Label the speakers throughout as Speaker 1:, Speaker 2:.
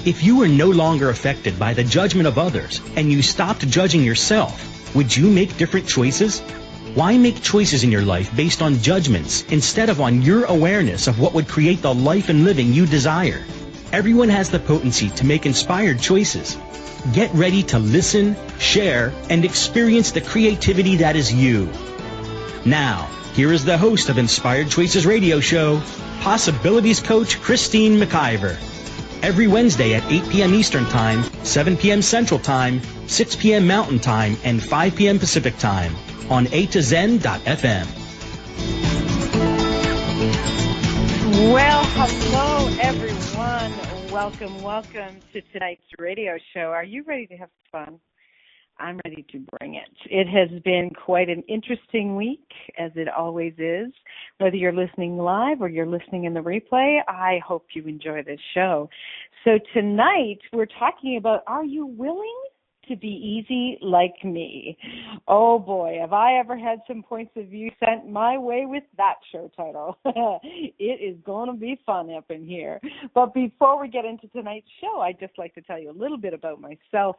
Speaker 1: If you were no longer affected by the judgment of others and you stopped judging yourself, would you make different choices? Why make choices in your life based on judgments instead of on your awareness of what would create the life and living you desire? Everyone has the potency to make inspired choices. Get ready to listen, share, and experience the creativity that is you. Now, here is the host of Inspired Choices Radio Show, Possibilities Coach Christine McIver. Every Wednesday at 8 p.m. Eastern Time, 7 p.m. Central Time, 6 p.m. Mountain Time, and 5 p.m. Pacific Time on A2Zen.fm.
Speaker 2: Well, hello, everyone. Welcome to tonight's radio show. Are you ready to have fun? I'm ready to bring it. It has been quite an interesting week, as it always is. Whether you're listening live or you're listening in the replay, I hope you enjoy this show. So tonight, we're talking about, are you willing to be easy like me? Oh boy, have I ever had some points of view sent my way with that show title. It is going to be fun up in here. But before we get into tonight's show, I'd just like to tell you a little bit about myself.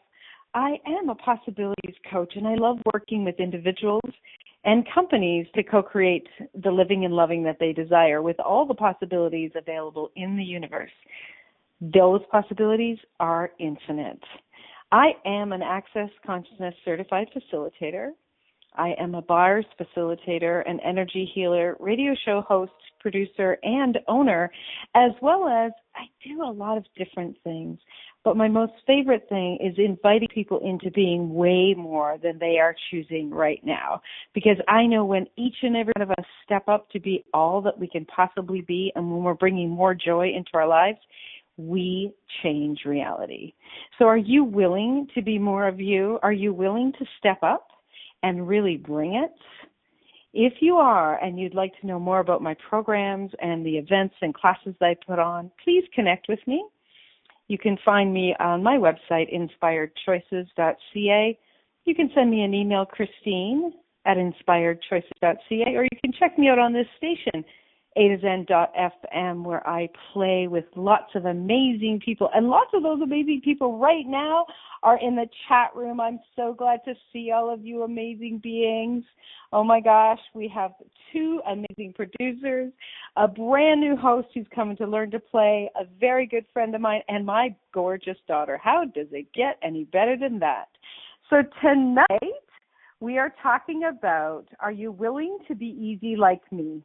Speaker 2: I am a possibilities coach, and I love working with individuals and companies to co-create the living and loving that they desire with all the possibilities available in the universe. Those possibilities are infinite. I am an Access Consciousness Certified Facilitator. I am a bars facilitator, an energy healer, radio show host, producer, and owner, as well as I do a lot of different things. But my most favorite thing is inviting people into being way more than they are choosing right now. Because I know when each and every one of us step up to be all that we can possibly be, and when we're bringing more joy into our lives, we change reality. So are you willing to be more of you? Are you willing to step up and really bring it? If you are, and you'd like to know more about my programs and the events and classes that I put on, please connect with me. You can find me on my website, inspiredchoices.ca. You can send me an email, Christine@inspiredchoices.ca, or you can check me out on this station, A2Zen.fm, where I play with lots of amazing people. And lots of those amazing people right now are in the chat room. I'm so glad to see all of you amazing beings. Oh my gosh, we have two amazing producers, a brand new host who's coming to learn to play, a very good friend of mine, and my gorgeous daughter. How does it get any better than that? So tonight we are talking about, are you willing to be easy like me?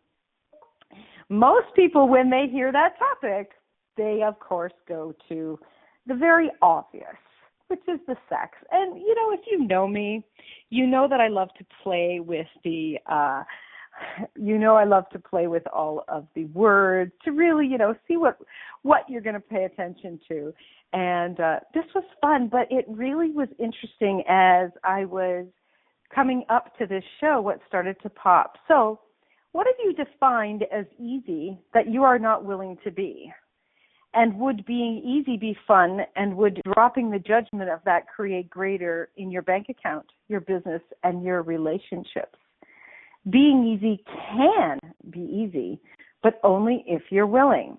Speaker 2: Most people, when they hear that topic, they, of course, go to the very obvious, which is the sex. And, you know, if you know me, you know that I love to play with I love to play with all of the words to really, see what you're going to pay attention to. And this was fun, but it really was interesting as I was coming up to this show, what started to pop. So, what have you defined as easy that you are not willing to be? And would being easy be fun? And would dropping the judgment of that create greater in your bank account, your business, and your relationships? Being easy can be easy, but only if you're willing.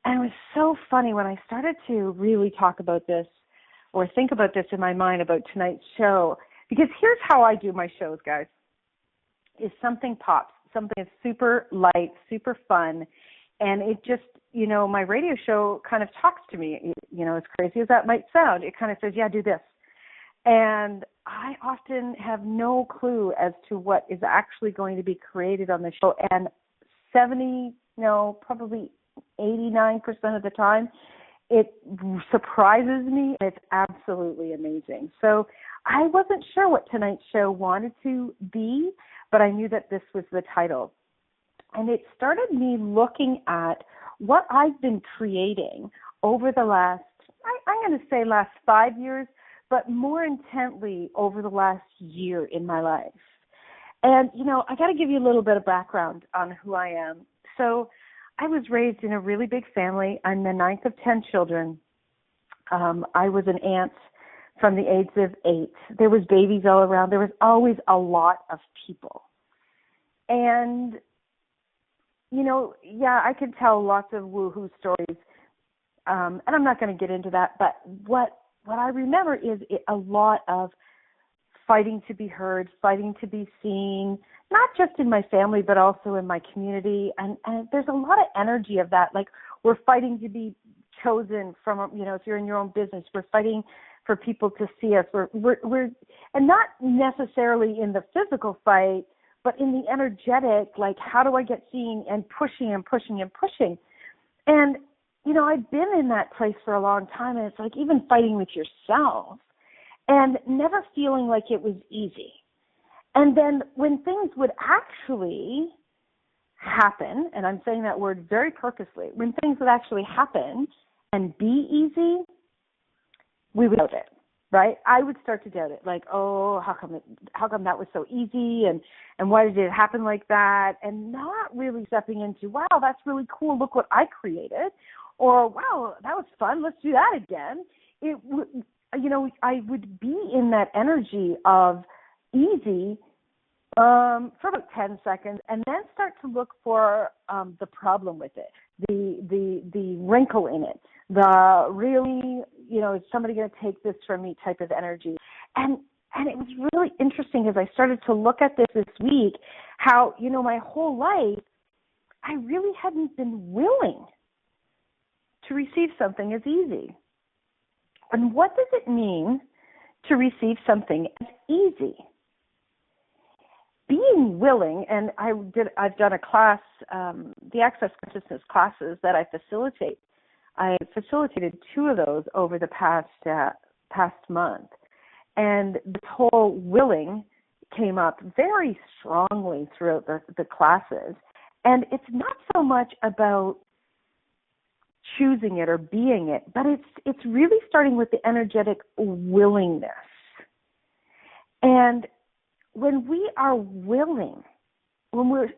Speaker 2: And it was so funny when I started to really talk about this or think about this in my mind about tonight's show, because here's how I do my shows, guys. If something pops, something is super light, super fun, and it just, my radio show kind of talks to me, as crazy as that might sound. It kind of says, yeah, do this. And I often have no clue as to what is actually going to be created on the show, and probably 89% of the time, it surprises me. It's absolutely amazing. So I wasn't sure what tonight's show wanted to be, but I knew that this was the title. And it started me looking at what I've been creating over the last 5 years, but more intently over the last year in my life. And, I got to give you a little bit of background on who I am. So I was raised in a really big family. I'm the ninth of 10 children. I was an aunt from the age of 8. There was babies all around. There was always a lot of people. And, I could tell lots of woohoo stories and I'm not going to get into that, but what I remember is a lot of fighting to be heard, fighting to be seen, not just in my family, but also in my community. And there's a lot of energy of that. Like, we're fighting to be chosen from, if you're in your own business, we're fighting for people to see us. We're and not necessarily in the physical fight, but in the energetic, like, how do I get seen, and pushing and pushing and pushing. And, I've been in that place for a long time, and it's like even fighting with yourself and never feeling like it was easy. And then when things would actually happen, and I'm saying that word very purposely, when things would actually happen and be easy, we would doubt it, right? I would start to doubt it, like, oh, how come that was so easy, and why did it happen like that? And not really stepping into, wow, that's really cool, look what I created, or wow, that was fun, let's do that again. I would be in that energy of easy for about 10 seconds, and then start to look for the problem with it, the wrinkle in it, the really, is somebody going to take this from me type of energy. And it was really interesting as I started to look at this week, how, my whole life, I really hadn't been willing to receive something as easy. And what does it mean to receive something as easy? Being willing, and I've done a class, the Access Consciousness classes that I facilitate. I facilitated 2 of those over the past month, and this whole willing came up very strongly throughout the classes. And it's not so much about choosing it or being it, but it's really starting with the energetic willingness. And when we are willing, when we're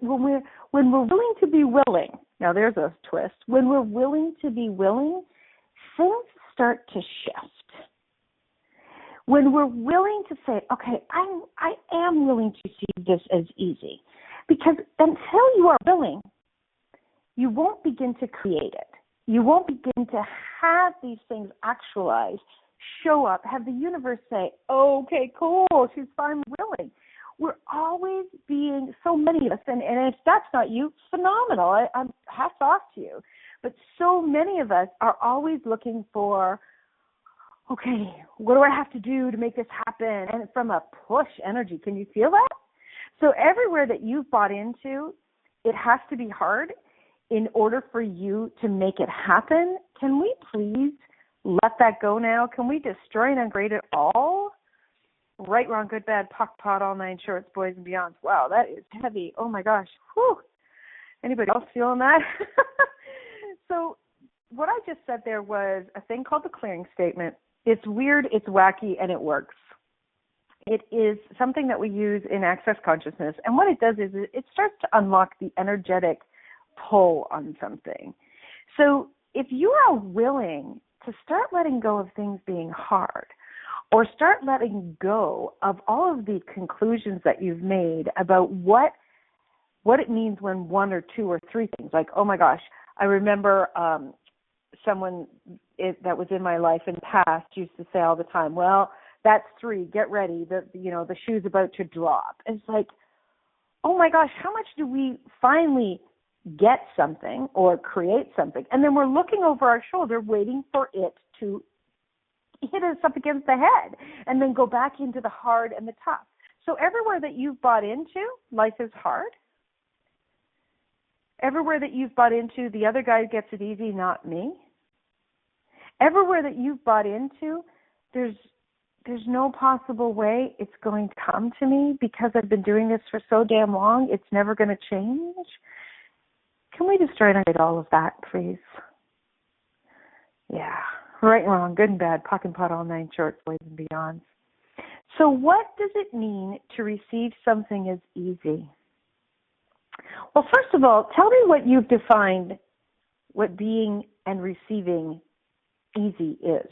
Speaker 2: willing to be willing, now there's a twist. When we're willing to be willing, things start to shift. When we're willing to say, okay, I am willing to see this as easy, because until you are willing, you won't begin to create it. You won't begin to have these things actualize, show up, have the universe say, okay, cool, she's finally willing. We're always being, so many of us, and if that's not you, phenomenal, I'm hats off to you. But so many of us are always looking for, okay, what do I have to do to make this happen? And from a push energy, can you feel that? So everywhere that you've bought into, it has to be hard in order for you to make it happen. Can we please let that go now? Can we destroy and ungrade it all? Right, wrong, good, bad, pock, pot, all 9 shorts, boys and beyonds. Wow, that is heavy. Oh my gosh. Whew. Anybody else feeling that? So what I just said there was a thing called the clearing statement. It's weird, it's wacky, and it works. It is something that we use in Access Consciousness. And what it does is it starts to unlock the energetic pull on something. So if you are willing to start letting go of things being hard, or start letting go of all of the conclusions that you've made about what it means when 1 or 2 or 3 things, like, oh my gosh, I remember someone that was in my life in the past used to say all the time, well, that's 3, get ready, the shoe's about to drop. It's like, oh my gosh, how much do we finally get something or create something, and then we're looking over our shoulder waiting for it to hit us up against the head and then go back into the hard and the tough. So everywhere that you've bought into, life is hard. Everywhere that you've bought into, the other guy gets it easy, not me. Everywhere that you've bought into, there's no possible way it's going to come to me because I've been doing this for so damn long, it's never going to change. Can we destroy and ungrade all of that, please? Yeah. Right, wrong, good and bad, pock and pot, all 9 shorts, boys and beyonds. So what does it mean to receive something as easy? Well, first of all, tell me what you've defined what being and receiving easy is.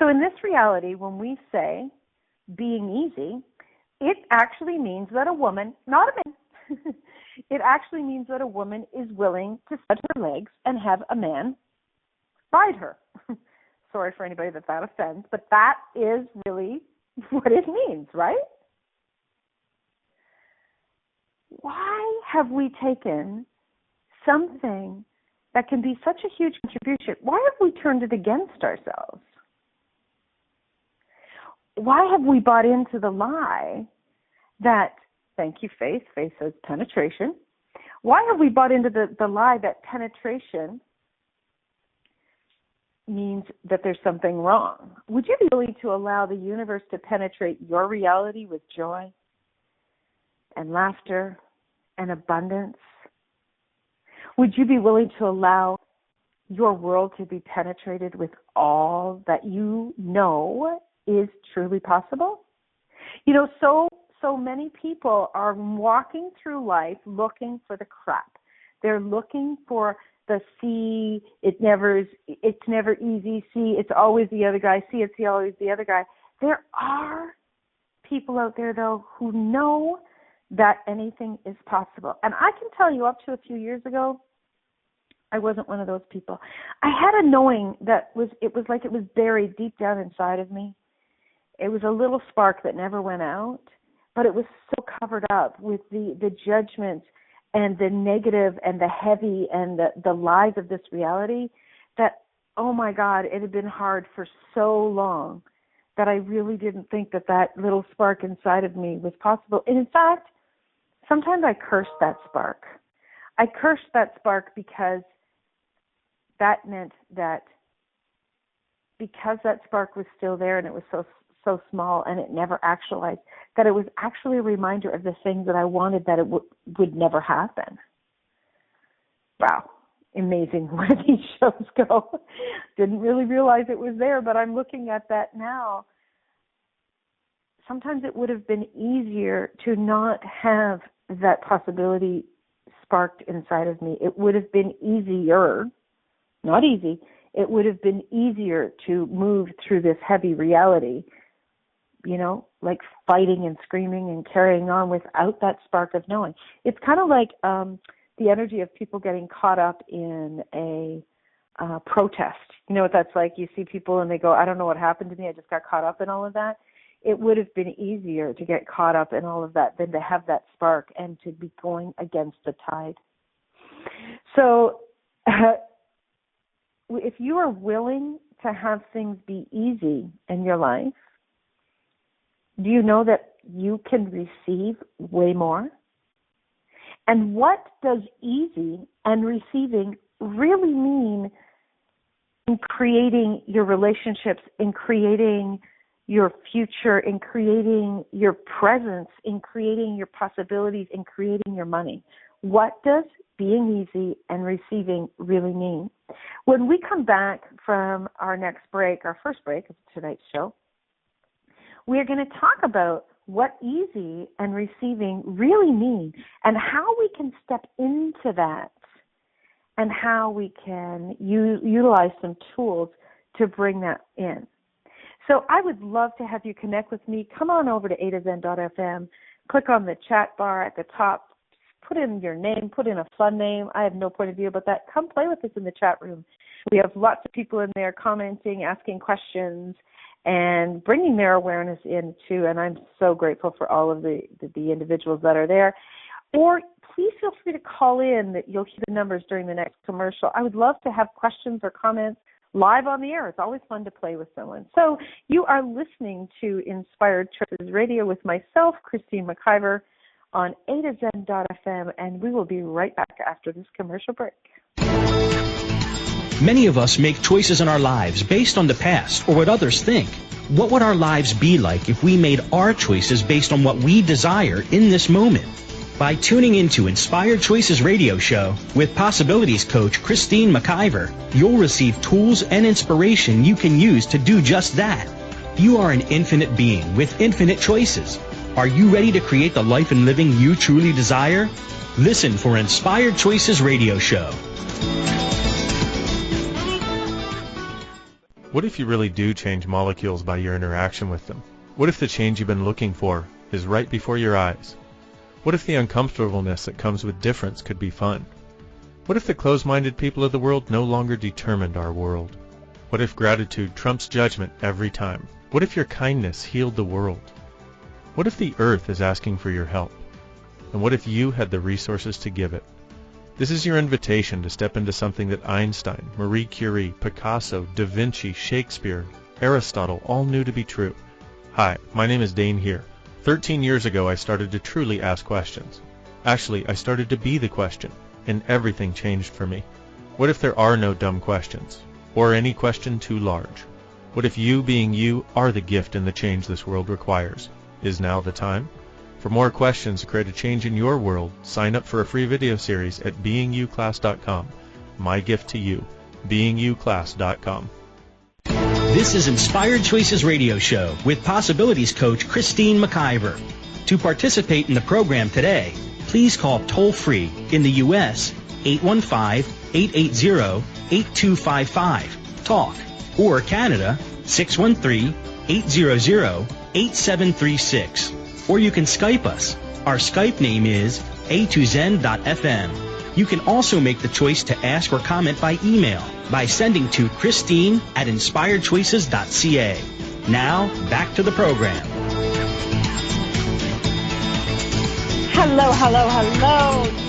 Speaker 2: So in this reality, when we say being easy, it actually means that a woman, not a man, it actually means that a woman is willing to spread her legs and have a man beside her. Sorry for anybody that offends, but that is really what it means, right? Why have we taken something that can be such a huge contribution? Why have we turned it against ourselves? Why have we bought into the lie that, thank you, Faith says penetration. Why have we bought into the lie that penetration means that there's something wrong? Would you be willing to allow the universe to penetrate your reality with joy and laughter and abundance? Would you be willing to allow your world to be penetrated with all that you know is truly possible? You know, so many people are walking through life looking for the crap. They're looking for the see, it's never easy, see, it's always the other guy, see, it's always the other guy. There are people out there, though, who know that anything is possible. And I can tell you, up to a few years ago, I wasn't one of those people. I had a knowing that it was like it was buried deep down inside of me. It was a little spark that never went out, but it was so covered up with the judgment and the negative and the heavy and the lies of this reality that, oh my God, it had been hard for so long that I really didn't think that little spark inside of me was possible. And in fact, sometimes I cursed that spark. I cursed that spark because that meant that because that spark was still there and it was so small and it never actualized, that it was actually a reminder of the things that I wanted that it would never happen. Wow, amazing where these shows go. Didn't really realize it was there, but I'm looking at that now. Sometimes it would have been easier to not have that possibility sparked inside of me. It would have been easier, not easy, it would have been easier to move through this heavy reality, you know, like fighting and screaming and carrying on without that spark of knowing. It's kind of like the energy of people getting caught up in a protest. You know what that's like? You see people and they go, I don't know what happened to me. I just got caught up in all of that. It would have been easier to get caught up in all of that than to have that spark and to be going against the tide. So if you are willing to have things be easy in your life, do you know that you can receive way more? And what does easy and receiving really mean in creating your relationships, in creating your future, in creating your presence, in creating your possibilities, in creating your money? What does being easy and receiving really mean? When we come back from our next break, our first break of tonight's show, we're going to talk about what easy and receiving really mean and how we can step into that and how we can utilize some tools to bring that in. So I would love to have you connect with me. Come on over to a2zen.fm, click on the chat bar at the top, put in your name, put in a fun name. I have no point of view about that. Come play with us in the chat room. We have lots of people in there commenting, asking questions, and bringing their awareness in too. And I'm so grateful for all of the individuals that are there. Or please feel free to call in. That you'll hear the numbers during the next commercial. I would love to have questions or comments live on the air. It's always fun to play with someone. So you are listening to Inspired Choices Radio with myself, Christine McIver, on a2zen.fm, and we will be right back after this commercial break.
Speaker 1: Many of us make choices in our lives based on the past or what others think. What would our lives be like if we made our choices based on what we desire in this moment? By tuning into Inspired Choices Radio Show with Possibilities Coach Christine McIver, you'll receive tools and inspiration you can use to do just that. You are an infinite being with infinite choices. Are you ready to create the life and living you truly desire? Listen for Inspired Choices Radio Show.
Speaker 3: What if you really do change molecules by your interaction with them? What if the change you've been looking for is right before your eyes? What if the uncomfortableness that comes with difference could be fun? What if the closed-minded people of the world no longer determined our world? What if gratitude trumps judgment every time? What if your kindness healed the world? What if the earth is asking for your help? And what if you had the resources to give it? This is your invitation to step into something that Einstein, Marie Curie, Picasso, Da Vinci, Shakespeare, Aristotle all knew to be true. Hi, my name is Dane here. 13 years ago I started to truly ask questions. Actually, I started to be the question, and everything changed for me. What if there are no dumb questions? Or any question too large? What if you being you are the gift and the change this world requires? Is now the time? For more questions to create a change in your world, sign up for a free video series at beingyouclass.com. My gift to you, beingyouclass.com.
Speaker 1: This is Inspired Choices Radio Show with Possibilities Coach Christine McIver. To participate in the program today, please call toll-free in the U.S. 815-880-8255, TALK, or Canada 613-800-8736. Or you can Skype us. Our Skype name is a2zen.fm. You can also make the choice to ask or comment by email by sending to Christine@inspiredchoices.ca. Now, back to the program.
Speaker 2: Hello.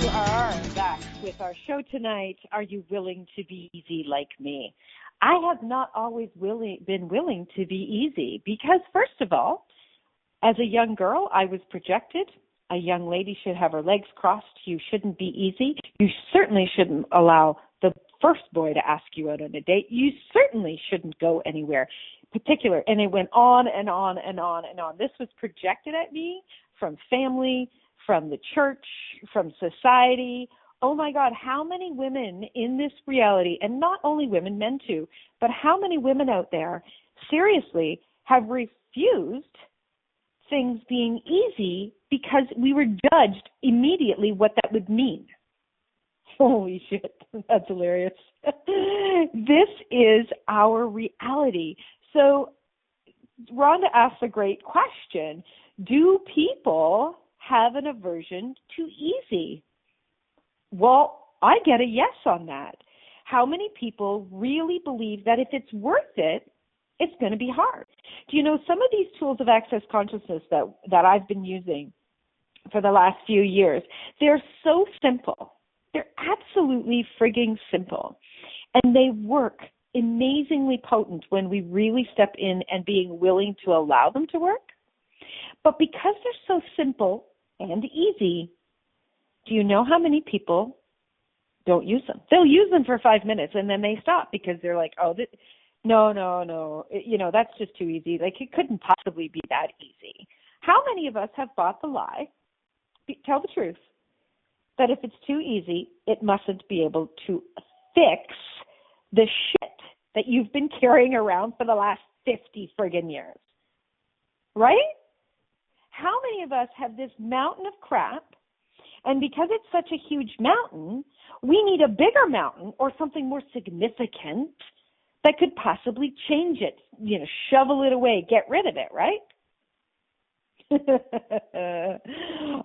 Speaker 2: You are back with our show tonight. Are you willing to be easy like me? I have not always been willing to be easy because, first of all, as a young girl, I was projected. A young lady should have her legs crossed. You shouldn't be easy. You certainly shouldn't allow the first boy to ask you out on a date. You certainly shouldn't go anywhere particular. And it went on and on and on and on. This was projected at me from family, from the church, from society. Oh my God, how many women in this reality, and not only women, men too, but how many women out there seriously have refused things being easy because we were judged immediately what that would mean. Holy shit, that's hilarious. This is our reality. So Rhonda asks a great question. Do people have an aversion to easy? Well, I get a yes on that. How many people really believe that if it's worth it, it's going to be hard? Do you know some of these tools of access consciousness that I've been using for the last few years, they're so simple. They're absolutely frigging simple. And they work amazingly potent when we really step in and being willing to allow them to work. But because they're so simple and easy, do you know how many people don't use them? They'll use them for 5 minutes and then they stop because they're like, oh, no, that's just too easy. Like, it couldn't possibly be that easy. How many of us have bought the lie, tell the truth, that if it's too easy, it mustn't be able to fix the shit that you've been carrying around for the last 50 friggin' years? Right? How many of us have this mountain of crap, and because it's such a huge mountain, we need a bigger mountain or something more significant that could possibly change it, shovel it away, get rid of it, right?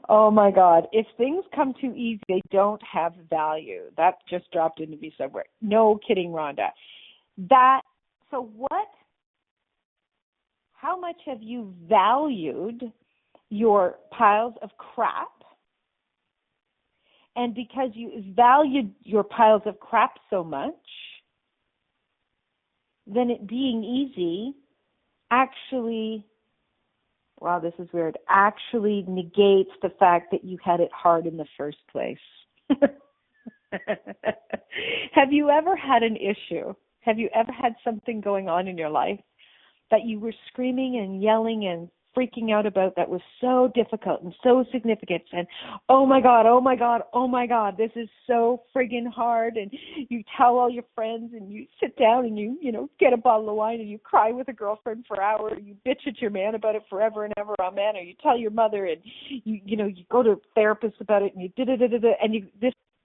Speaker 2: Oh my God. If things come too easy, they don't have value. That just dropped into me somewhere. No kidding, Rhonda. How much have you valued your piles of crap? And because you valued your piles of crap so much, then it being easy actually negates the fact that you had it hard in the first place. Have you ever had an issue? Have you ever had something going on in your life that you were screaming and yelling and freaking out about that was so difficult and so significant, and oh my God, this is so friggin' hard, and you tell all your friends and you sit down and you get a bottle of wine and you cry with a girlfriend for hours, you bitch at your man about it forever and ever, amen, or you tell your mother and you go to a therapist about it and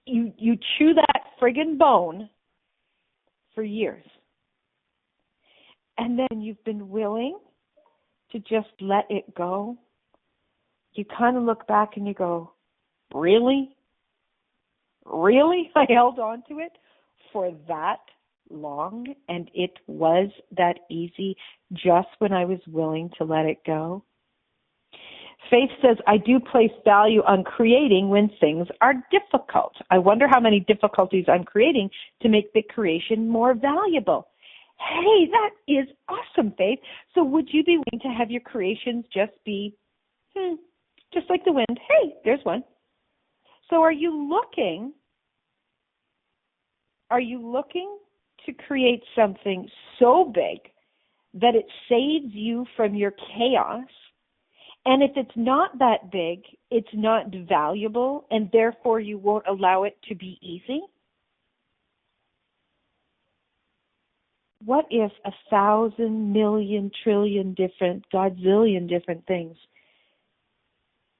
Speaker 2: you chew that friggin' bone for years. And then you've been willing to just let it go. You kind of look back and you go, really? Really? I held on to it for that long and it was that easy just when I was willing to let it go? Faith says, I do place value on creating when things are difficult. I wonder how many difficulties I'm creating to make the creation more valuable. Hey, that is awesome, Faith. So would you be willing to have your creations just be, just like the wind? Hey, there's one. So are you looking to create something so big that it saves you from your chaos? And if it's not that big, it's not valuable, and therefore you won't allow it to be easy? What if 1,000 million trillion different, godzillion different things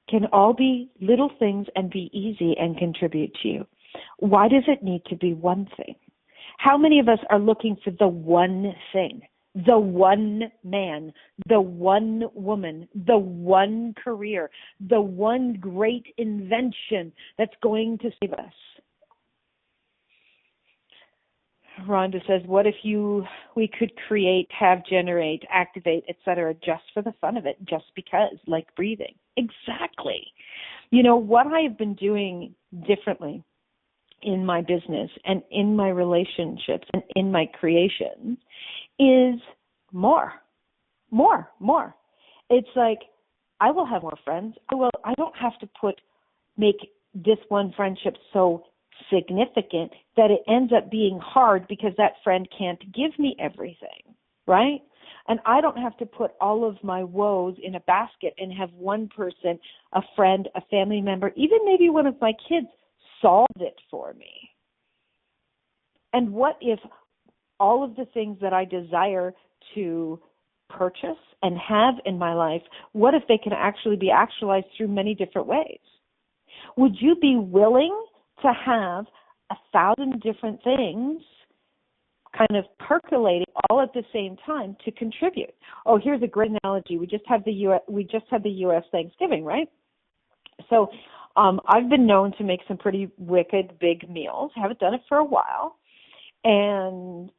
Speaker 2: can all be little things and be easy and contribute to you? Why does it need to be one thing? How many of us are looking for the one thing? The one man, the one woman, the one career, the one great invention that's going to save us. Rhonda says, what if we could create, have, generate, activate, etc., just for the fun of it, just because, like breathing? Exactly. You know, what I have been doing differently in my business and in my relationships and in my creations is more. It's like I will have more friends. I don't have to make this one friendship so significant that it ends up being hard because that friend can't give me everything, right? And I don't have to put all of my woes in a basket and have one person, a friend, a family member, even maybe one of my kids solve it for me. And what if all of the things that I desire to purchase and have in my life, what if they can actually be actualized through many different ways? Would you be willing to have 1,000 different things kind of percolating all at the same time to contribute? Oh, here's a great analogy. We just had the U.S. Thanksgiving, right? So I've been known to make some pretty wicked big meals. I haven't done it for a while. And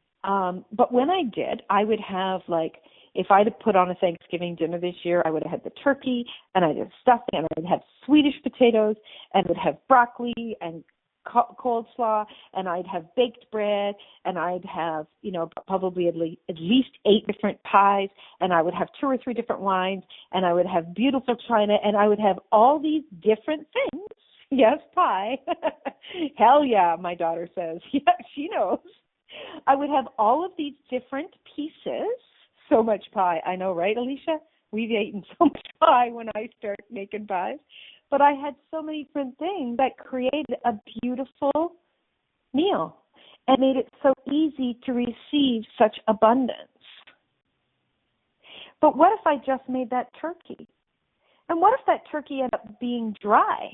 Speaker 2: but when I did, I would have, like, if I'd have put on a Thanksgiving dinner this year, I would have had the turkey, and I'd have stuffing, and I'd have Swedish potatoes, and would have broccoli and cold slaw, and I'd have baked bread, and I'd have, probably at least 8 different pies, and I would have 2 or 3 different wines, and I would have beautiful china, and I would have all these different things. Yes, pie. Hell yeah, my daughter says. Yeah, she knows. I would have all of these different pieces. So much pie. I know, right, Alicia? We've eaten so much pie when I start making pies. But I had so many different things that created a beautiful meal and made it so easy to receive such abundance. But what if I just made that turkey? And what if that turkey ended up being dry?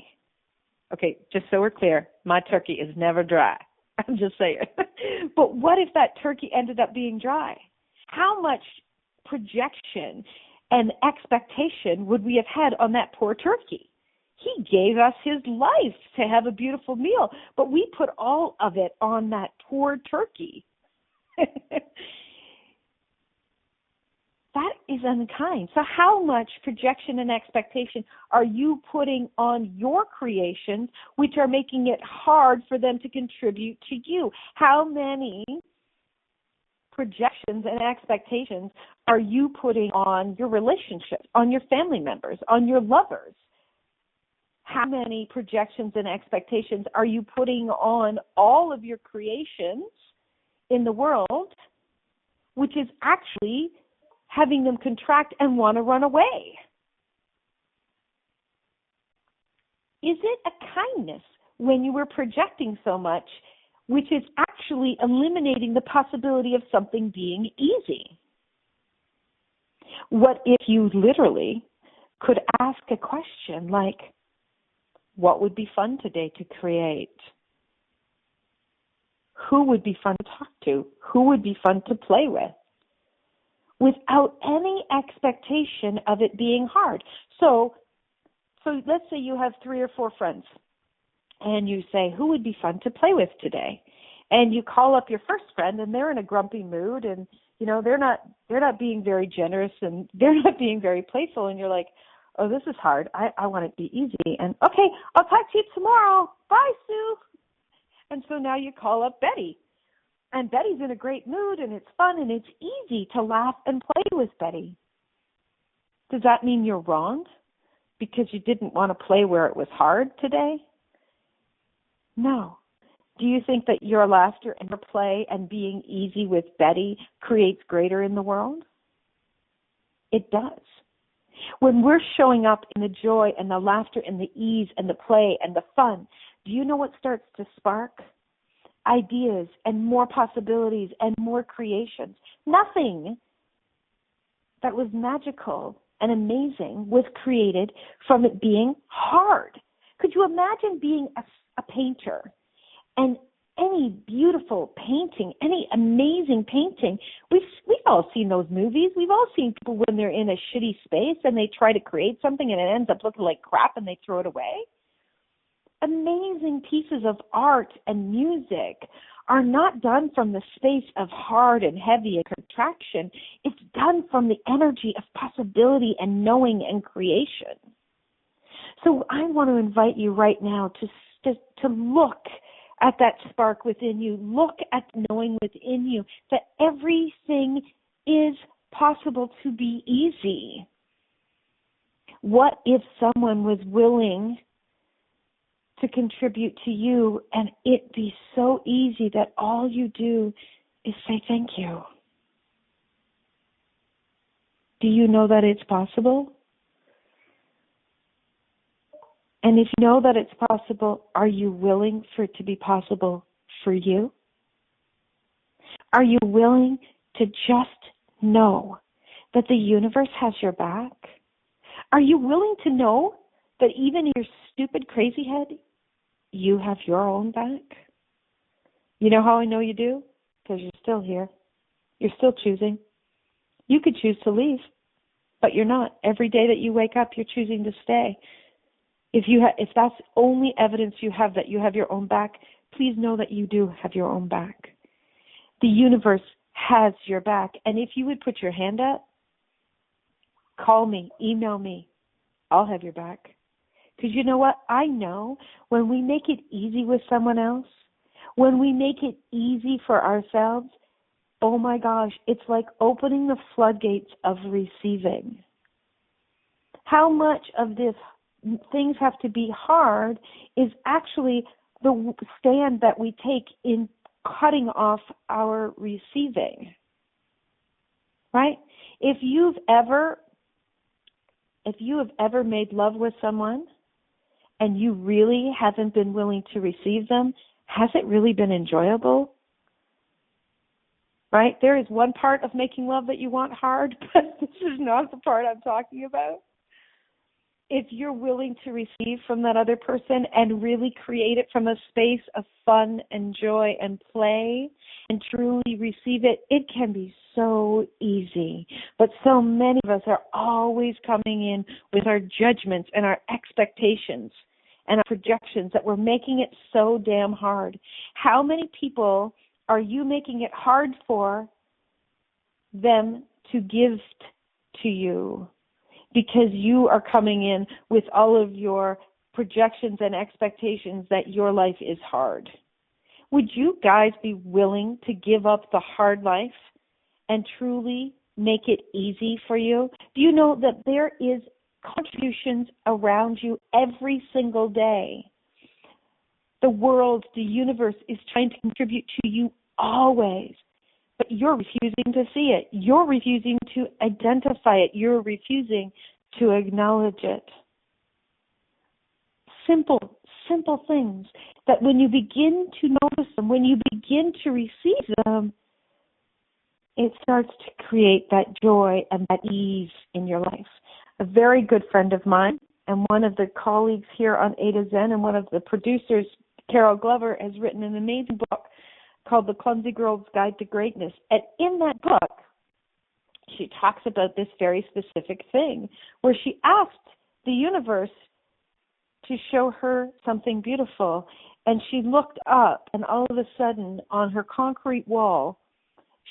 Speaker 2: Okay, just so we're clear, my turkey is never dry. I'm just saying. But what if that turkey ended up being dry? How much projection and expectation would we have had on that poor turkey? He gave us his life to have a beautiful meal, but we put all of it on that poor turkey. That is unkind. So how much projection and expectation are you putting on your creations, which are making it hard for them to contribute to you? How many projections and expectations are you putting on your relationships, on your family members, on your lovers? How many projections and expectations are you putting on all of your creations in the world, which is actually having them contract and want to run away? Is it a kindness when you were projecting so much, which is actually eliminating the possibility of something being easy? What if you literally could ask a question like, what would be fun today to create? Who would be fun to talk to? Who would be fun to play with? Without any expectation of it being hard. So let's say you have 3 or 4 friends, and you say, who would be fun to play with today? and you call up your first friend and they're in a grumpy mood, and they're not being very generous, and they're not being very playful, and you're like, oh, this is hard. I want it to be easy. And okay, I'll talk to you tomorrow. Bye, Sue. And so now you call up Betty. And Betty's in a great mood, and it's fun, and it's easy to laugh and play with Betty. Does that mean you're wrong because you didn't want to play where it was hard today? No. Do you think that your laughter and your play and being easy with Betty creates greater in the world? It does. When we're showing up in the joy and the laughter and the ease and the play and the fun, do you know what starts to spark? Ideas and more possibilities and more creations. Nothing that was magical and amazing was created from it being hard. Could you imagine being a painter and any beautiful painting, any amazing painting? We've all seen those movies. We've all seen people when they're in a shitty space and they try to create something and it ends up looking like crap and they throw it away. Amazing pieces of art and music are not done from the space of hard and heavy and contraction. It's done from the energy of possibility and knowing and creation. So I want to invite you right now to look at that spark within you. Look at knowing within you that everything is possible to be easy. What if someone was willing to contribute to you and it be so easy that all you do is say thank you? Do you know that it's possible? And if you know that it's possible, are you willing for it to be possible for you? Are you willing to just know that the universe has your back? Are you willing to know that even in your stupid crazy head, you have your own back? You know how I know you do? Because you're still here. You're still choosing. You could choose to leave, but you're not. Every day that you wake up, you're choosing to stay. If that's only evidence you have that you have your own back, please know that you do have your own back. The universe has your back. And if you would put your hand up, call me, email me. I'll have your back. Because you know what? I know when we make it easy with someone else, when we make it easy for ourselves, oh my gosh, it's like opening the floodgates of receiving. How much of this things have to be hard is actually the stand that we take in cutting off our receiving. Right? If you have ever made love with someone and you really haven't been willing to receive them, has it really been enjoyable? Right? There is one part of making love that you want hard, but this is not the part I'm talking about. If you're willing to receive from that other person and really create it from a space of fun and joy and play and truly receive it, it can be so easy. But so many of us are always coming in with our judgments and our expectations and our projections that we're making it so damn hard. How many people are you making it hard for them to give to you? Because you are coming in with all of your projections and expectations that your life is hard. Would you guys be willing to give up the hard life and truly make it easy for you? Do you know that there is contributions around you every single day? The world, the universe is trying to contribute to you always. But you're refusing to see it. You're refusing to identify it. You're refusing to acknowledge it. Simple things that when you begin to notice them, when you begin to receive them, it starts to create that joy and that ease in your life. A very good friend of mine and one of the colleagues here on A to Zen and one of the producers, Carol Glover, has written an amazing book called The Clumsy Girl's Guide to Greatness. And in that book, she talks about this very specific thing where she asked the universe to show her something beautiful. And she looked up, and all of a sudden, on her concrete wall,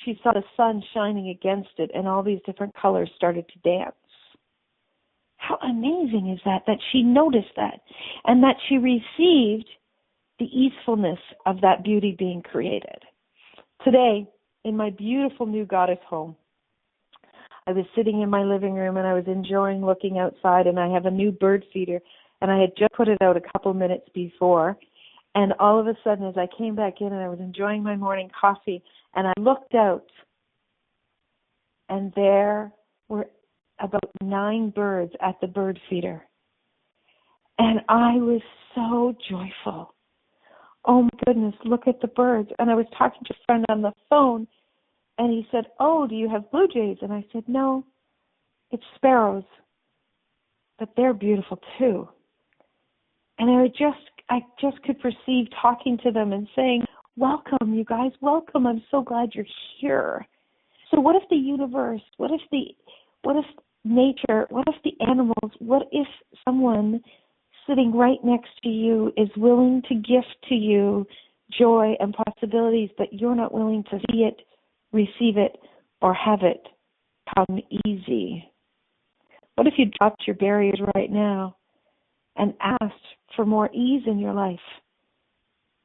Speaker 2: she saw the sun shining against it, and all these different colors started to dance. How amazing is that she noticed that, and that she received the easefulness of that beauty being created. Today, in my beautiful new goddess home, I was sitting in my living room, and I was enjoying looking outside, and I have a new bird feeder, and I had just put it out a couple minutes before, and all of a sudden, as I came back in and I was enjoying my morning coffee, and I looked out, and there were about 9 birds at the bird feeder. And I was so joyful. Oh my goodness, look at the birds. And I was talking to a friend on the phone, and he said, oh, do you have blue jays? And I said, no, it's sparrows. But they're beautiful too. And I just could perceive talking to them and saying, welcome, you guys, welcome. I'm so glad you're here. So what if the universe, what if nature, what if the animals, what if someone sitting right next to you is willing to gift to you joy and possibilities, but you're not willing to see it, receive it, or have it come easy? What if you dropped your barriers right now and asked for more ease in your life?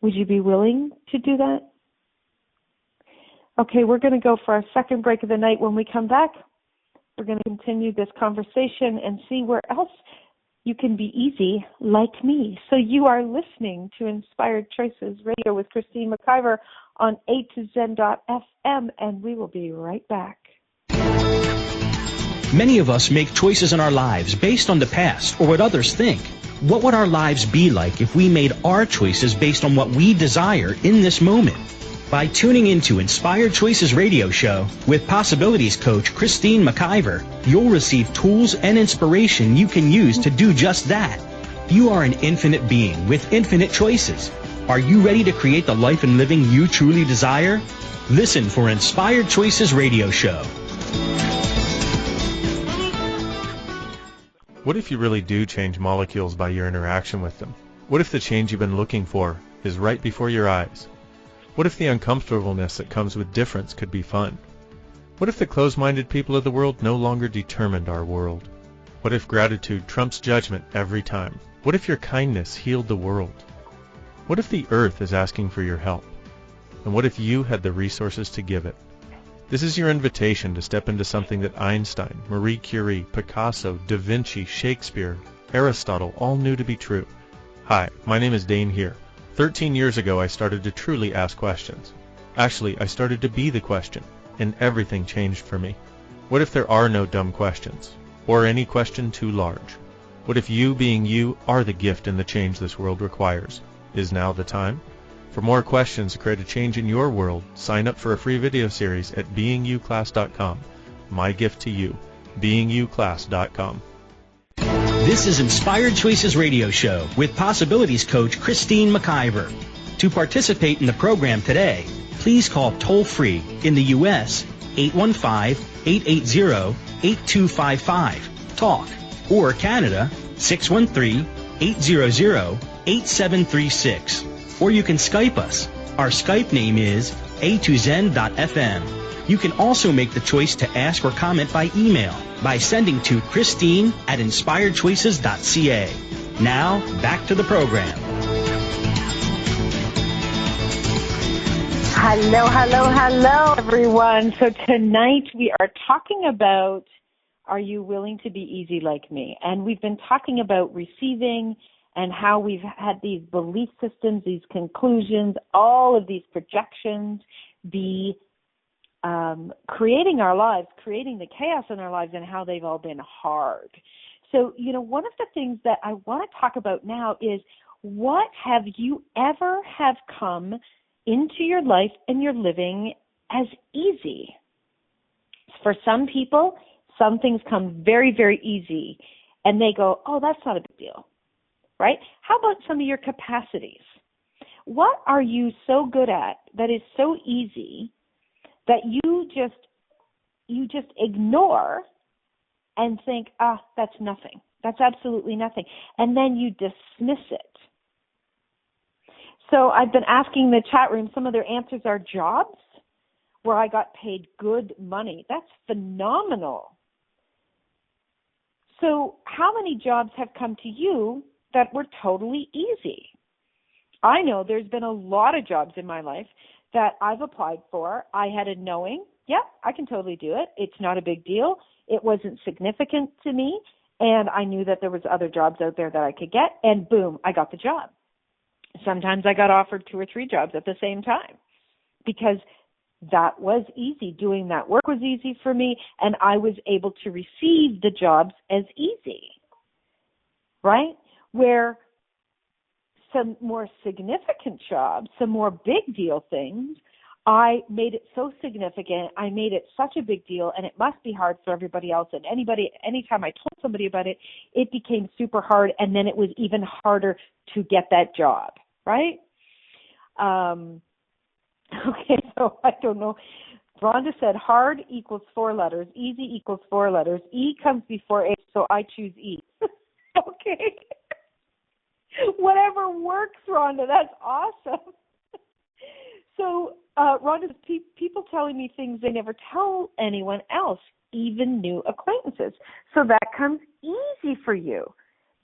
Speaker 2: Would you be willing to do that? Okay, we're going to go for our second break of the night. When we come back, we're going to continue this conversation and see where else you can be easy like me. So you are listening to Inspired Choices Radio with Christine McIver on A2Zen.fm, and we will be right back.
Speaker 1: Many of us make choices in our lives based on the past or what others think. What would our lives be like if we made our choices based on what we desire in this moment? By tuning into Inspired Choices Radio Show with Possibilities Coach Christine McIver, you'll receive tools and inspiration you can use to do just that. You are an infinite being with infinite choices. Are you ready to create the life and living you truly desire? Listen for Inspired Choices Radio Show.
Speaker 3: What if you really do change molecules by your interaction with them? What if the change you've been looking for is right before your eyes? What if the uncomfortableness that comes with difference could be fun? What if the closed-minded people of the world no longer determined our world? What if gratitude trumps judgment every time? What if your kindness healed the world? What if the earth is asking for your help? And what if you had the resources to give it? This is your invitation to step into something that Einstein, Marie Curie, Picasso, Da Vinci, Shakespeare, Aristotle all knew to be true. Hi, my name is Dane here. 13 years ago, I started to truly ask questions. Actually, I started to be the question, and everything changed for me. What if there are no dumb questions, or any question too large? What if you, being you, are the gift and the change this world requires? Is now the time? For more questions to create a change in your world, sign up for a free video series at beingyouclass.com. My gift to you, beingyouclass.com.
Speaker 1: This is Inspired Choices Radio Show with Possibilities Coach Christine McIver. To participate in the program today, please call toll-free in the U.S. 815-880-8255, TALK, or Canada 613-800-8736. Or you can Skype us. Our Skype name is A2Zen.fm. You can also make the choice to ask or comment by email by sending to Christine@inspiredchoices.ca. Now, back to the program.
Speaker 2: Hello, everyone. So tonight we are talking about, are you willing to be easy like me? And we've been talking about receiving and how we've had these belief systems, these conclusions, all of these projections be creating our lives, creating the chaos in our lives, and how they've all been hard. So, one of the things that I want to talk about now is, what have you ever have come into your life and your living as easy? For some people, some things come very, very easy, and they go, oh, that's not a big deal, right? How about some of your capacities? What are you so good at that is so easy that you just ignore and think, that's nothing. That's absolutely nothing. And then you dismiss it. So I've been asking the chat room, some of their answers are jobs where I got paid good money. That's phenomenal. So how many jobs have come to you that were totally easy? I know there's been a lot of jobs in my life that I've applied for. I had a knowing, yep, I can totally do it. It's not a big deal. It wasn't significant to me, and I knew that there was other jobs out there that I could get, and boom, I got the job. Sometimes I got offered 2 or 3 jobs at the same time because that was easy. Doing that work was easy for me, and I was able to receive the jobs as easy, right? Where some more significant jobs, some more big deal things, I made it so significant, I made it such a big deal, and it must be hard for everybody else. And anytime I told somebody about it, it became super hard, and then it was even harder to get that job, right? Okay, so I don't know. Rhonda said hard equals 4 letters, easy equals 4 letters. E comes before H, so I choose E. Okay. Whatever works, Rhonda. That's awesome. So, Rhonda, people telling me things they never tell anyone else, even new acquaintances. So that comes easy for you.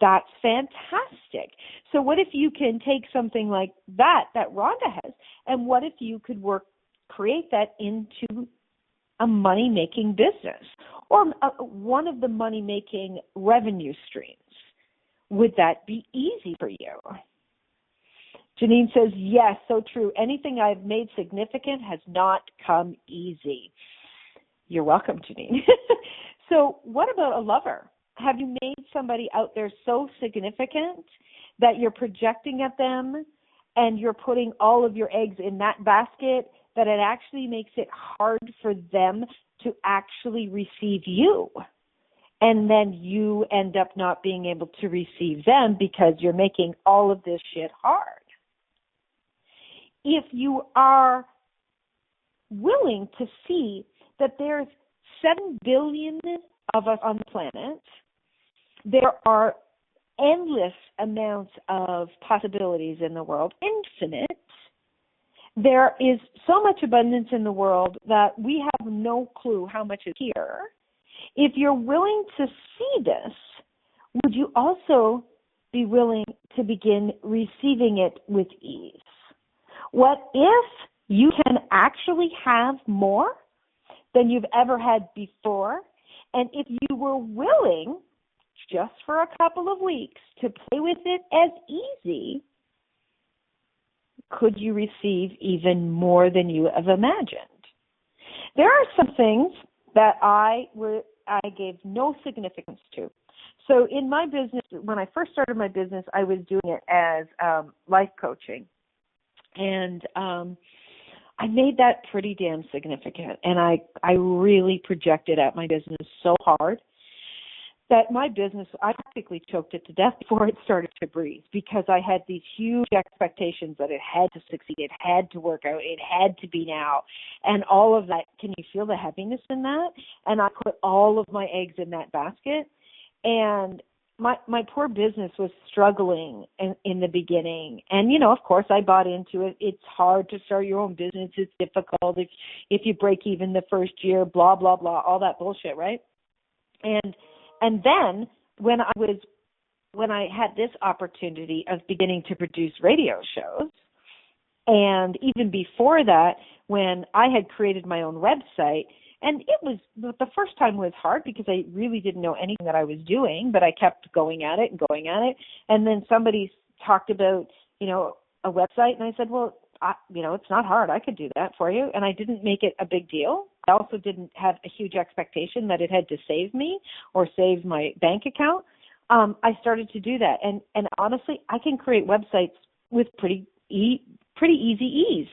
Speaker 2: That's fantastic. So what if you can take something like that Rhonda has, and what if you could create that into a money-making business or one of the money-making revenue streams? Would that be easy for you? Janine says, yes, so true. Anything I've made significant has not come easy. You're welcome, Janine. So what about a lover? Have you made somebody out there so significant that you're projecting at them and you're putting all of your eggs in that basket that it actually makes it hard for them to actually receive you? And then you end up not being able to receive them because you're making all of this shit hard. If you are willing to see that there's 7 billion of us on the planet, there are endless amounts of possibilities in the world, infinite. There is so much abundance in the world that we have no clue how much is here. If you're willing to see this, would you also be willing to begin receiving it with ease? What if you can actually have more than you've ever had before? And if you were willing, just for a couple of weeks, to play with it as easy, could you receive even more than you have imagined? There are some things that I gave no significance to. So in my business, when I first started my business, I was doing it as life coaching. And I made that pretty damn significant. And I really projected at my business so hard that my business, I practically choked it to death before it started to breathe, because I had these huge expectations that it had to succeed, it had to work out, it had to be now, and all of that. Can you feel the heaviness in that? And I put all of my eggs in that basket, and my poor business was struggling in the beginning. And, you know, of course, I bought into it. It's hard to start your own business. It's difficult if you break even the first year, blah, blah, blah, all that bullshit, right? And then when I had this opportunity of beginning to produce radio shows, and even before that, when I had created my own website, and it was, the first time was hard because I really didn't know anything that I was doing, but I kept going at it. And then somebody talked about, you know, a website, and I said, well, it's not hard. I could do that for you. And I didn't make it a big deal. I also didn't have a huge expectation that it had to save me or save my bank account. I started to do that. And honestly, I can create websites with pretty easy ease.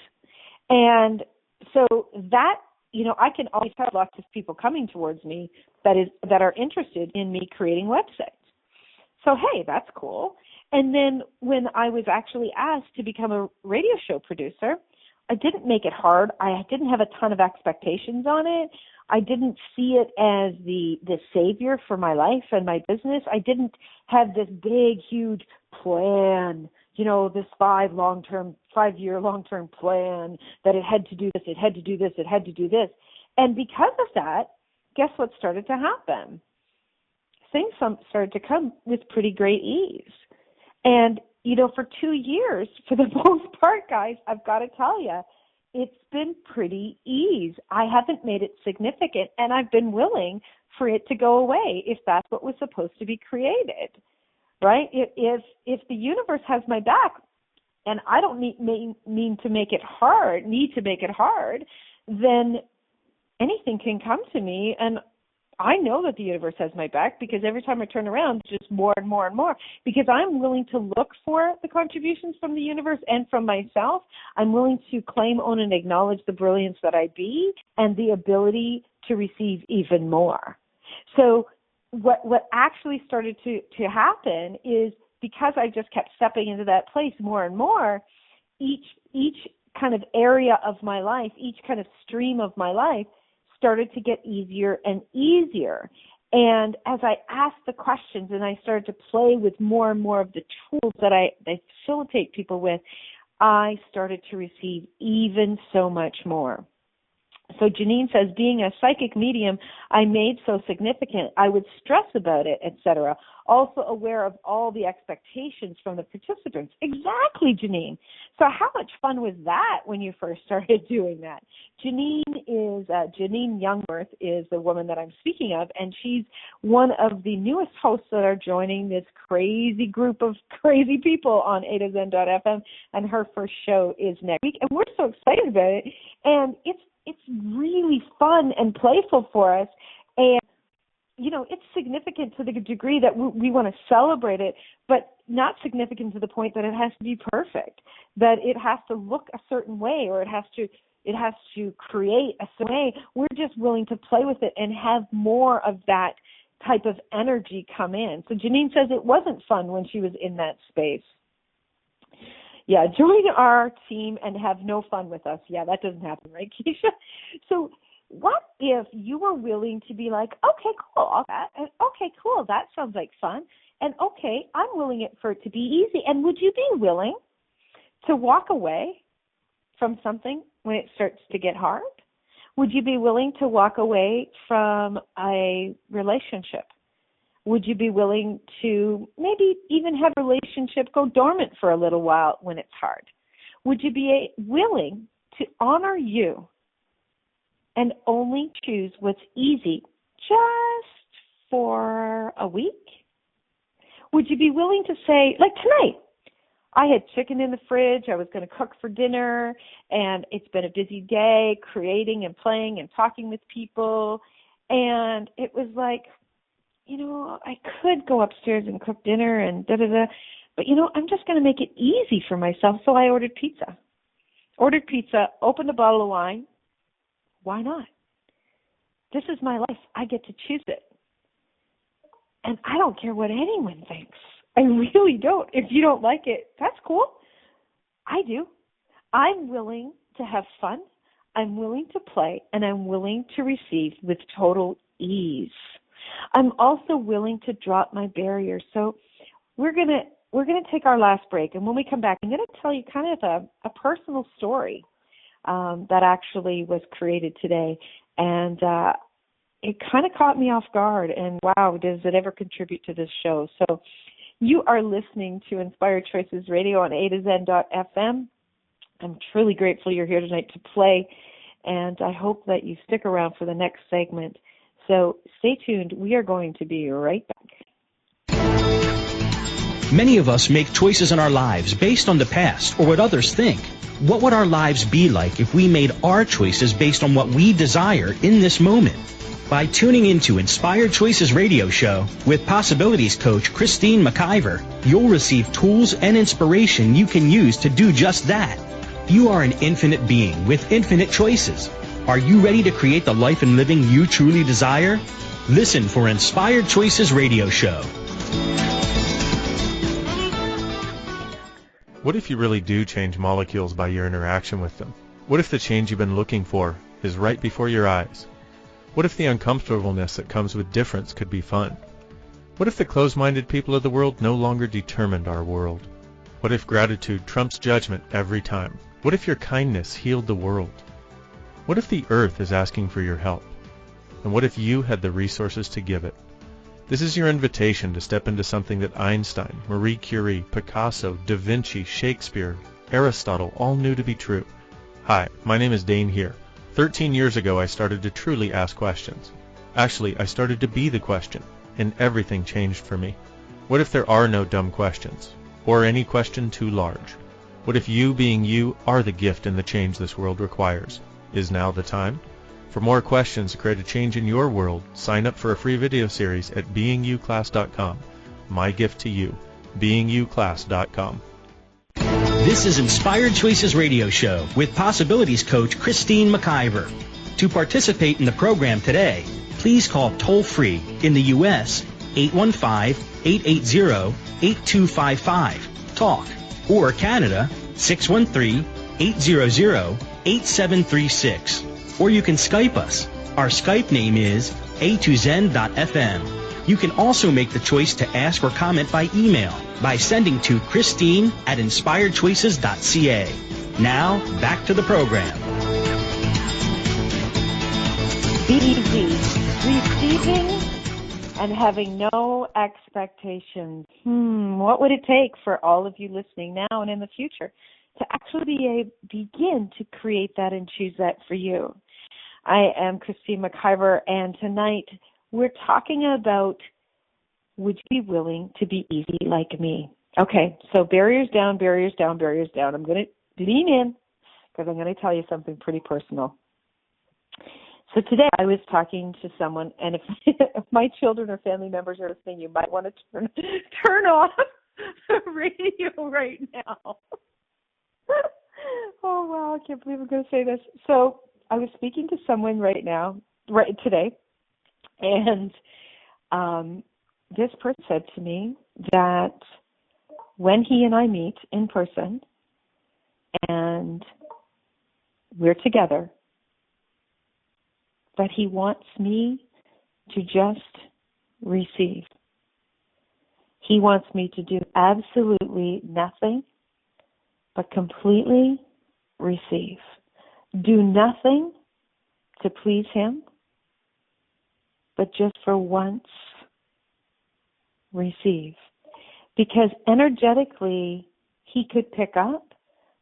Speaker 2: And so that, you know, I can always have lots of people coming towards me that are interested in me creating websites. So, hey, that's cool. And then when I was actually asked to become a radio show producer, I didn't make it hard. I didn't have a ton of expectations on it. I didn't see it as the savior for my life and my business. I didn't have this big, huge plan this 5-year long-term plan, that it had to do this, it had to do this, it had to do this. And because of that, guess what started to happen? Things started to come with pretty great ease. And, for 2 years, for the most part, guys, I've got to tell you, it's been pretty ease. I haven't made it significant, and I've been willing for it to go away if that's what was supposed to be created, right? If the universe has my back, and I don't need to make it hard, then anything can come to me, and I know that the universe has my back, because every time I turn around, it's just more and more and more, because I'm willing to look for the contributions from the universe and from myself. I'm willing to claim, own, and acknowledge the brilliance that I be and the ability to receive even more. So what actually started to happen is, because I just kept stepping into that place more and more, each kind of area of my life, each kind of stream of my life started to get easier and easier. And as I asked the questions and I started to play with more and more of the tools that I facilitate people with, I started to receive even so much more. So Janine says, being a psychic medium, I made so significant, I would stress about it, etc. Also aware of all the expectations from the participants. Exactly, Janine. So how much fun was that when you first started doing that? Janine Youngworth is the woman that I'm speaking of, and she's one of the newest hosts that are joining this crazy group of crazy people on A2Zen.fm, and her first show is next week, and we're so excited about it, and it's really fun and playful for us, and it's significant to the degree that we want to celebrate it, but not significant to the point that it has to be perfect, that it has to look a certain way, or it has to create a certain way. We're just willing to play with it and have more of that type of energy come in. So Janine says it wasn't fun when she was in that space. Yeah, join our team and have no fun with us. Yeah, that doesn't happen, right, Keisha? So what if you were willing to be like, okay, cool, that sounds like fun, and okay, I'm willing for it to be easy. And would you be willing to walk away from something when it starts to get hard? Would you be willing to walk away from a relationship? Would you be willing to maybe even have a relationship go dormant for a little while when it's hard? Would you be willing to honor you and only choose what's easy just for a week? Would you be willing to say, like tonight, I had chicken in the fridge, I was going to cook for dinner, and it's been a busy day creating and playing and talking with people, and it was like, I could go upstairs and cook dinner and da-da-da, but, I'm just going to make it easy for myself, so I ordered pizza. Opened a bottle of wine. Why not? This is my life. I get to choose it. And I don't care what anyone thinks. I really don't. If you don't like it, that's cool. I do. I'm willing to have fun. I'm willing to play, and I'm willing to receive with total ease. I'm also willing to drop my barriers. So we're gonna take our last break, and when we come back, I'm gonna tell you kind of a personal story that actually was created today, and it kind of caught me off guard. And wow, does it ever contribute to this show? So you are listening to Inspired Choices Radio on A2Zen.fm. I'm truly grateful you're here tonight to play, and I hope that you stick around for the next segment. So stay tuned. We are going to be right back.
Speaker 1: Many of us make choices in our lives based on the past or what others think. What would our lives be like if we made our choices based on what we desire in this moment? By tuning into Inspired Choices Radio Show with Possibilities Coach Christine McIver, you'll receive tools and inspiration you can use to do just that. You are an infinite being with infinite choices. Are you ready to create the life and living you truly desire? Listen for Inspired Choices Radio Show.
Speaker 3: What if you really do change molecules by your interaction with them? What if the change you've been looking for is right before your eyes? What if the uncomfortableness that comes with difference could be fun? What if the closed-minded people of the world no longer determined our world? What if gratitude trumps judgment every time? What if your kindness healed the world? What if the earth is asking for your help? And what if you had the resources to give it? This is your invitation to step into something that Einstein, Marie Curie, Picasso, Da Vinci, Shakespeare, Aristotle all knew to be true. Hi, my name is Dane here. 13 years ago I started to truly ask questions. Actually, I started to be the question, and everything changed for me. What if there are no dumb questions? Or any question too large? What if you being you are the gift and the change this world requires? Is now the time? For more questions to create a change in your world, sign up for a free video series at beingyouclass.com. My gift to you, beingyouclass.com.
Speaker 1: This is Inspired Choices Radio Show with Possibilities Coach Christine McIver. To participate in the program today, please call toll-free in the U.S. 815-880-8255, TALK, or Canada 613-800-8736. Or you can Skype us. Our Skype name is a2zen.fm. You can also make the choice to ask or comment by email by sending to Christine@inspiredchoices.ca. Now, back to the program.
Speaker 2: Be easy. Receiving and having no expectations. What would it take for all of you listening now and in the future to actually begin to create that and choose that for you? I am Christine McIver, and tonight we're talking about, would you be willing to be easy like me? Okay, so barriers down, barriers down, barriers down. I'm going to lean in because I'm going to tell you something pretty personal. So today I was talking to someone, and if my children or family members are listening, you might want to turn off the radio right now. Oh, wow, I can't believe I'm going to say this. So I was speaking to someone right today, and this person said to me that when he and I meet in person and we're together, that he wants me to just receive. He wants me to do absolutely nothing but completely receive. Do nothing to please him, but just for once receive. Because energetically, he could pick up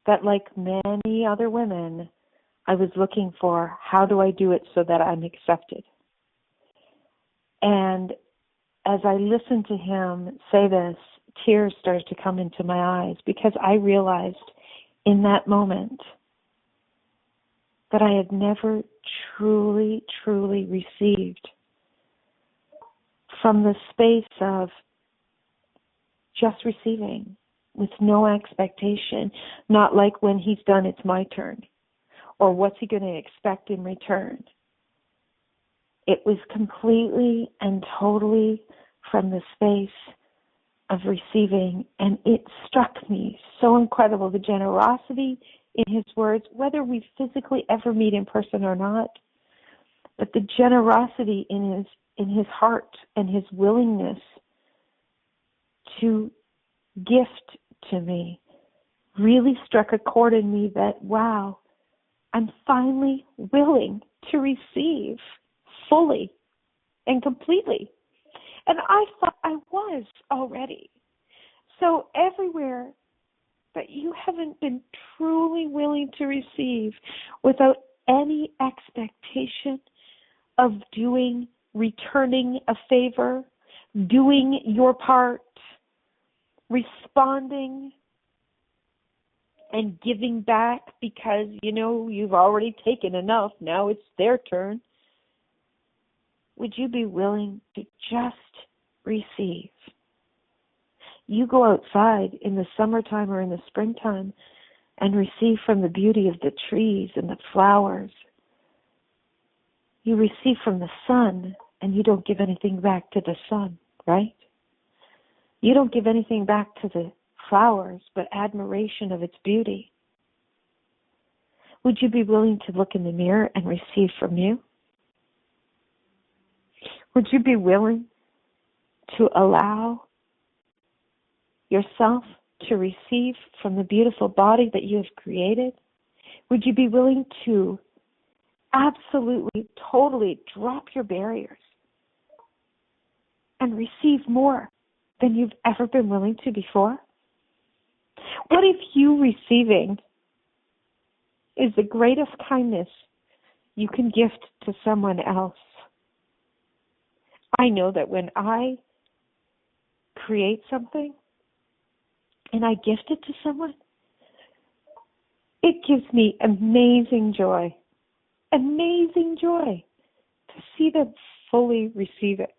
Speaker 2: that, like many other women, I was looking for, how do I do it so that I'm accepted? And as I listened to him say this, tears started to come into my eyes because I realized in that moment that I had never truly, truly received from the space of just receiving with no expectation, not like when he's done, it's my turn, or what's he going to expect in return. It was completely and totally from the space of receiving, and it struck me so incredible, the generosity in his words, whether we physically ever meet in person or not, but the generosity in his heart and his willingness to gift to me really struck a chord in me that, wow, I'm finally willing to receive fully and completely. And I thought I was already. So everywhere that you haven't been truly willing to receive without any expectation of returning a favor, doing your part, responding and giving back because, you've already taken enough. Now it's their turn. Would you be willing to just receive? You go outside in the summertime or in the springtime and receive from the beauty of the trees and the flowers. You receive from the sun and you don't give anything back to the sun, right? You don't give anything back to the flowers but admiration of its beauty. Would you be willing to look in the mirror and receive from you? Would you be willing to allow yourself to receive from the beautiful body that you have created? Would you be willing to absolutely, totally drop your barriers and receive more than you've ever been willing to before? What if you receiving is the greatest kindness you can gift to someone else? I know that when I create something and I gift it to someone, it gives me amazing joy to see them fully receive it.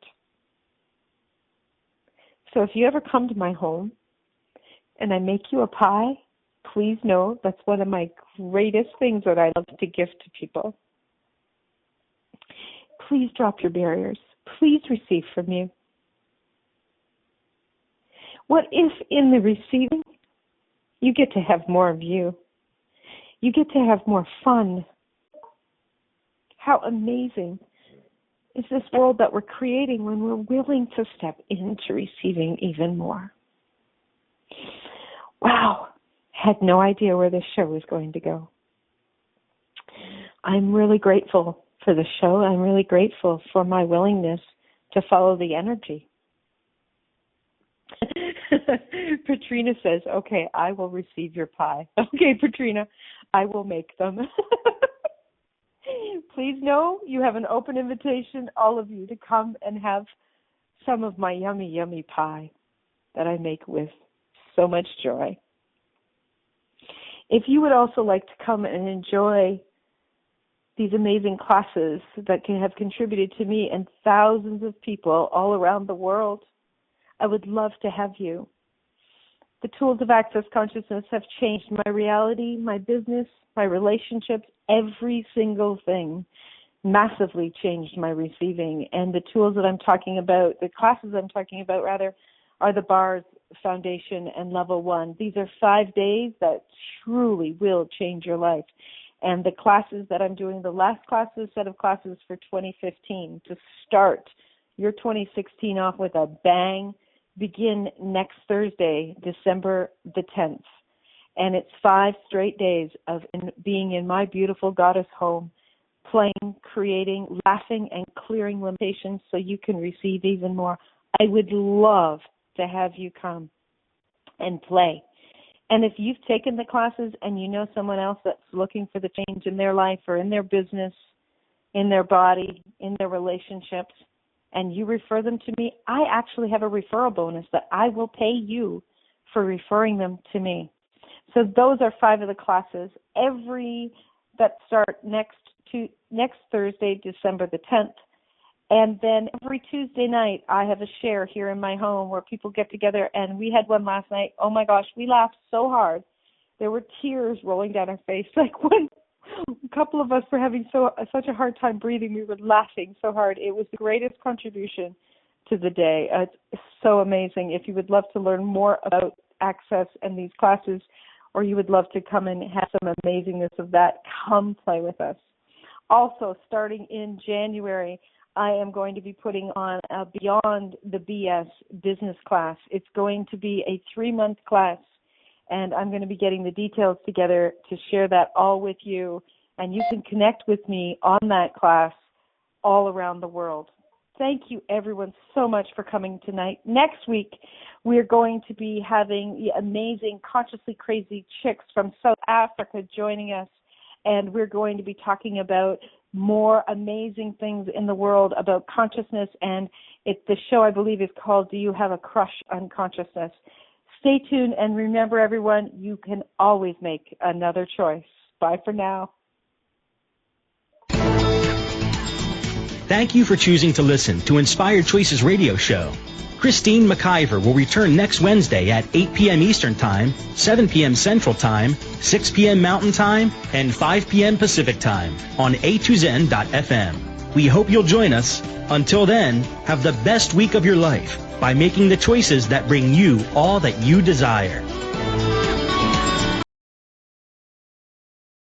Speaker 2: So if you ever come to my home and I make you a pie, please know that's one of my greatest things that I love to gift to people. Please drop your barriers. Please receive from you. What if in the receiving, you get to have more of you? You get to have more fun. How amazing is this world that we're creating when we're willing to step into receiving even more? Wow, had no idea where this show was going to go. I'm really grateful for the show. I'm really grateful for my willingness to follow the energy. Patrina says, okay, I will receive your pie. Okay, Patrina, I will make them. Please know you have an open invitation, all of you, to come and have some of my yummy, yummy pie that I make with so much joy. If you would also like to come and enjoy these amazing classes that have contributed to me and thousands of people all around the world, I would love to have you. The tools of Access Consciousness have changed my reality, my business, my relationships, every single thing massively changed my receiving. And the tools that I'm talking about, the classes I'm talking about rather, are the BARS Foundation and Level 1. These are 5 days that truly will change your life. And the classes that I'm doing, the last classes, set of classes for 2015 to start your 2016 off with a bang, begin next Thursday, December the 10th. And it's 5 straight days of being in my beautiful goddess home, playing, creating, laughing, and clearing limitations so you can receive even more. I would love to have you come and play. And if you've taken the classes and you know someone else that's looking for the change in their life or in their business, in their body, in their relationships, and you refer them to me, I actually have a referral bonus that I will pay you for referring them to me. So those are 5 of the classes, that start next Thursday, December the 10th. And then every Tuesday night, I have a share here in my home where people get together, and we had one last night. Oh my gosh, we laughed so hard. There were tears rolling down our face. Like when a couple of us were having such a hard time breathing, we were laughing so hard. It was the greatest contribution to the day. It's so amazing. If you would love to learn more about Access and these classes, or you would love to come and have some amazingness of that, come play with us. Also, starting in January, I am going to be putting on a Beyond the BS business class. It's going to be a 3-month class, and I'm going to be getting the details together to share that all with you, and you can connect with me on that class all around the world. Thank you, everyone, so much for coming tonight. Next week, we're going to be having the amazing Consciously Crazy Chicks from South Africa joining us, and we're going to be talking about more amazing things in the world about consciousness, and the show, I believe, is called Do You Have a Crush on Consciousness? Stay tuned, and remember, everyone, you can always make another choice. Bye for now.
Speaker 1: Thank you for choosing to listen to Inspired Choices Radio Show. Christine McIver will return next Wednesday at 8 p.m. Eastern Time, 7 p.m. Central Time, 6 p.m. Mountain Time, and 5 p.m. Pacific Time on A2Zen.fm. We hope you'll join us. Until then, have the best week of your life by making the choices that bring you all that you desire.